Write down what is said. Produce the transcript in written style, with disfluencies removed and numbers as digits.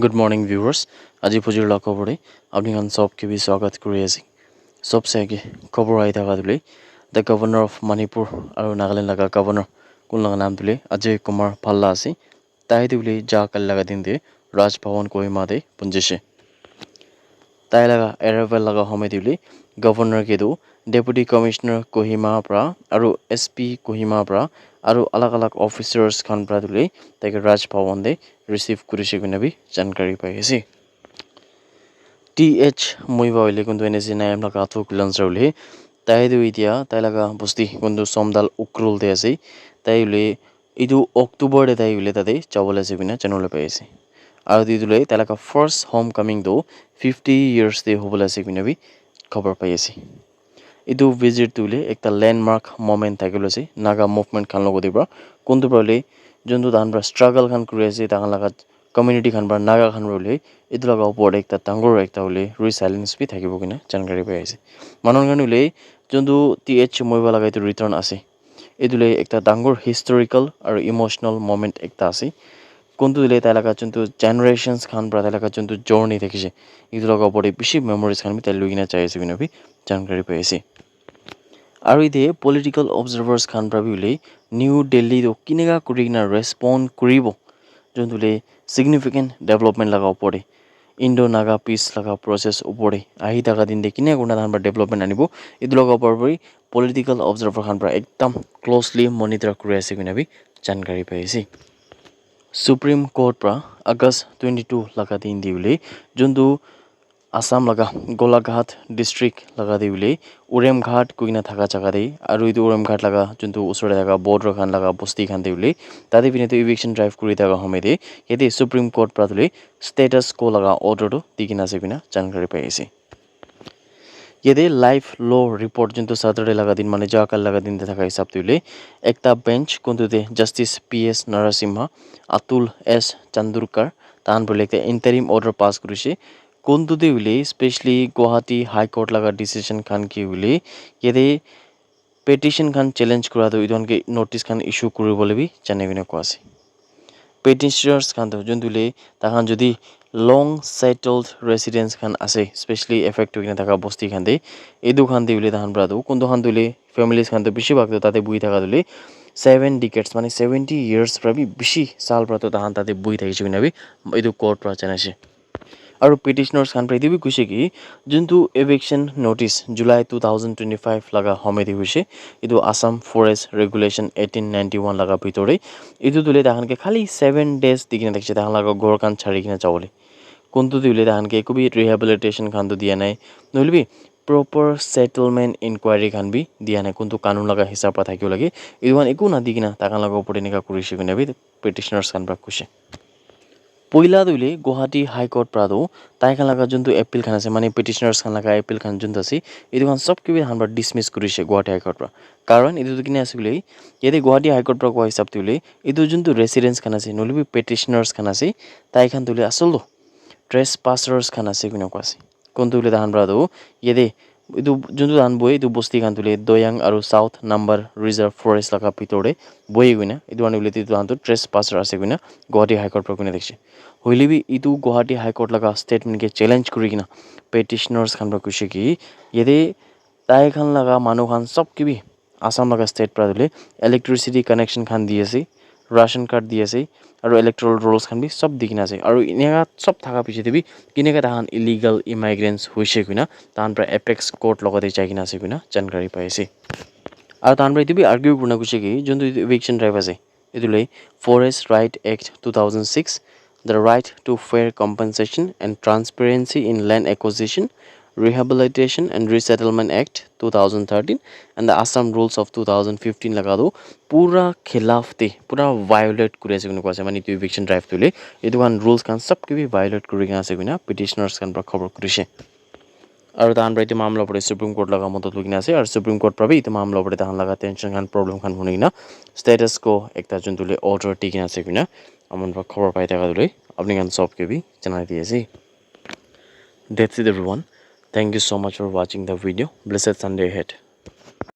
Good morning viewers. আজি পুজিৰ খবৰে আপোনালোক সবকে বি স্বাগত কৰি আছে। সবসে আগে খবৰ আই থাকা দিলে দ্য গভৰ্ণৰ অফ মণিপুৰ আৰু নাগালেণ্ড লগা গভৰ্ণৰ কোন লগা নাম দিলে অজয় কুমাৰ ভাল্লা আছে। তাই দিলে যা কাল লগা দিন দে ৰাজভৱন কোহিমাতে পুঞ্জিছে। তাই লগা এৰাইভেল লগা সময় দিলে গভৰ্ণৰ কেদু ডেপুটি কমিশনাৰ কোহিমা পৰা আৰু এছপি কোহিমা পৰা আৰু আলাগ আলাগ অফিচাৰ্ছ খান পৰা দিলে তাকে ৰাজভৱন দে ৰিচিভ কৰিছে কিনে জানকাৰী পাই আছে। TH মইবা হইলে কিন্তু এনেছি নাই লগা থুক লঞ্চাৰ হলে তাই দিও এতিয়া তাই লগা বস্তি কিন্তু সমদাল উক্ৰুল দে আছে। তাই হলে ইটো অক্টোবৰ দে তাই হলে তাতে যাবলৈ আছে কিনে জানলৈ পাই আছে। আৰু দি দিলে তাই লগা ফাৰ্ষ্ট হোম কামিং তো 50 years দে হ'বলৈ আছে কিনে খবৰ পাই আছে। ইটো ভিজিট দিলে একটা ল্যান্ডমার্ক মোমেন্ট থাকিল আছে নাগা মুভমেন্ট খান লগত দিবা কোনটো পালে যোনটো তাহানরা স্ট্রাগল খান কৰি আছে তাহান লগা কমিউনিটি খান বা নাগা খান ৰলে ইটো লগা ওপৰত একটা ডাঙৰ একটা হলে ৰিসাইলেন্স বি থাকিব কিনা জানকাৰী পাই আছে। মানুহৰ কাৰণে হলে যোনটো TH মইবা লগা ইটো ৰিটাৰ্ণ আছে ইটোলে একটা ডাঙৰ হিষ্টৰিকেল আৰু ইমোশনাল মোমেন্ট একটা আছে। কোনটো দিলে তাই লগা যোনটো জেনাৰেশনস খান পৰা তাই লগা যোনটো জাৰ্নি দেখিছে ইটো লগা ওপৰত বেছি মেমৰিজ খান তাই লৈ কিনা চাই আছে কিনা জানকাৰী পাই আছে। আৰু ইতে পলিটিক্যাল অবজাৰ্ভাৰ্ছ খান পৰা বিলে নিউ দিল্লী তো কিনেকা কৰি কিনা ৰেছপন্ড কৰিব যোনটোলে সিগনিফিকেন্ট ডেভেলপমেন্ট লগা ওপৰে ইণ্ডো নাগা পিছ লগা প্ৰচেছ ওপৰে আহি থকা দিন দে কিনে কোনা ধান ডেভেলপমেন্ট আনিব ইটো লগা ওপৰি পলিটিক্যাল অবজাৰ্ভাৰ খান পৰা একদম ক্লোজলি মনিটৰ কৰি আছে কিনা জানকাৰী পাই আছে। সুপ্ৰিম কোৰ্ট পৰা আগষ্ট 22 লগা দিন দিলে যোনটো আসাম লগা গোলাঘাট ডিস্ট্ৰিক্ট লগা দিলে উৰেমঘাট কুইনা থাকা জাগা দে আৰু ইটো উৰেমঘাট লগা যোনটো ওচৰতে থাকা বৰ্ডাৰ খান লগা বস্তি খান দিলে তাতে পিনে তো ইভিকশন ড্ৰাইভ কৰি থাকা সময়তে ইয়াতে সুপ্ৰিম কোৰ্ট পৰা দিলে ষ্টেটাছ কো লগা অৰ্ডাৰটো দি কিনা আছে কিনা জানকাৰী পাই আছে। ইয়াতে লাইভ ল ৰিপৰ্ট যোনটো স্যাটাৰডে লগা দিন মানে যোৱাকাল লগা দিন থাকা হিচাপ দিলে একটা bench কোনটোতে justice PS Narasimha Atul S চান্দুৰকাৰ তাহান বলে একটা ইন্টাৰিম অৰ্ডাৰ পাস কৰিছে কোনটোতে উলে স্পেশালি গুৱাহাটী হাই কোৰ্ট লগা ডিসিশন খান কি উলে ইয়াতে পেটিশন খান চ্যালেঞ্জ কৰাটো ইদনকে নোটিস খান ইস্যু কৰিবলৈ বি জানে বিনে কোৱা আছে। পেটিশনার্স খান তো যোনটোলে তাহান যদি লং সেটেলড রেসিডেন্স খান আছে স্পেশালি এফেক্ট হৈ থাকা বস্তি খান দে এইটো খান দিলে তাহান পৰাটো কোনটো খান দিলে ফ্যামিলিজ খান তো বেছিভাগ তাতে বহি থাকা দিলে 7 decades মানে 70 years পৰা বেছি সাল পৰা তাহান তাতে বহি থাকিছে কিনা এইটো কোৰ্ট পৰা জানাইছে। আৰু পেটিশনাৰ্স খান পৰা এইটো কৈছে কি যোনটো এভিকশন নোটিস জুলাই 2025 লগা সময় দি হৈছে এইটো আসাম ফৰেষ্ট ৰেগুলেশন 1891 লগা ভিতৰে এইটো দিলে তাহানকে খালি 7 days দি কিনে দেখিছে তাহান লগা ঘৰ খান ছাড়ি কিনে যাবলৈ কোনটো দিলে তাহানকে একো বি ৰিহেবিলিটেশ্যন খান তো দিয়া নাই নহলে প্ৰপাৰ সেটেলমেন্ট ইনকুৱাৰী খান বি দিয়া নাই কোনটো কানুন লগা হিচাপ পৰা থাকিব লাগে এইটো একো না দি কিনা তাহান লগা ওপৰত এনেকা কৰিছে কিনে পেটিশনাৰ্স খান পৰা কৈছে। পইলা দিলে গুৱাহাটী হাই কোৰ্ট প্ৰাটো তাই খান লগা যোনটো এপিল খান আছে মানে পেটিশনার্স খান লগা এপিল খান যোনটো আছে এইটো খান সব কিবি হানবাৰ ডিসমিস কৰিছে গুৱাহাটী হাই কোৰ্ট পৰা কাৰণ এইটো কিনে আছে বুলি ইয়াতে গুৱাহাটী হাই কোৰ্ট পৰা কোৱা হিচাপ দিলে এইটো যোনটো ৰেসিডেন্স খান আছে নহলে পেটিশনাৰ্স খান আছে তাই খান দিলে আসল ট্ৰেছপাছাৰ্ছ খান আছে কিনে কোৱা আছে কোনটো দিলে তাহান পৰাটো ইয়াতে এইটো যোনটো ধান বই এইটো বস্তি খান দিলে দয়াং আৰু সাউথ নাম্বাৰ ৰিজাৰ্ভ ফৰেষ্ট লগা ভিতৰে বহি কিনা এইটো আনি বোলে এইটো ধানটো ট্ৰেছপাছাৰ আছে কিনা গুৱাহাটী হাই কোৰ্ট পৰা কিনে দেখিছে হইলে বি ইটো গুৱাহাটী হাই কোৰ্ট লগা স্টেটমেন্টকে চ্যালেঞ্জ কৰি কিনা পেটিশনাৰ্স খান পৰা কৈছে কি ইয়াতে তাই খান লগা মানুহ খান সব কিবি আসাম লগা স্টেট পৰা দিলে ইলেক্ট্ৰিচিটি কানেকশন খান দি আছে ৰাশন কাৰ্ড দি আছে আৰু ইলেক্ট্ৰল ৰলছ খান বি সব দি কিনা আছে আৰু এনেকা সব থাকা পিছতে বি কিনেকা তাহান ইলিগাল ইমাইগ্ৰেন্টস হৈছে কিনা তাহান পৰা এপেক্স কোৰ্ট লগতে যাই কিনা আছে কিনা জানকাৰী পাই আছে। আৰু তাহান পৰা এইটো বি আৰ্গিউ কৰি কৈছে কি যোনটো ইভিকশন ড্ৰাইভ আছে এইটোলে forest right act 2006 the right to fair compensation and transparency in land acquisition, Rehabilitation and Resettlement Act 2013 and the Assam Rules of 2015 lagado pura khilaf te pura violate kuri ase kunu ase mane tu eviction drive tule etu kan rules kan sab ke bi violate kuri ase bina petitioners kan pra khobor kurise আৰু তাহান পৰা এইটো মামলা পৰে supreme court লগা মতত লৈ কিনে আছে আৰু সুপ্ৰিম কোৰ্ট পৰা এইটো মামলা পৰে তাহান লগা টেনশ্যন খান প্ৰব্লেম খান শুনি কিনা ষ্টেটাছ কো একটা যোনটোলে অৰ্ডাৰ দি কিনে আছে কিনা আমন পৰা খবৰ পাই থাকা দৰে আপনি খান সবকে भी জানাই দিয়ে আছে। That's it everyone. Thank you so much for watching the video. Blessed Sunday ahead.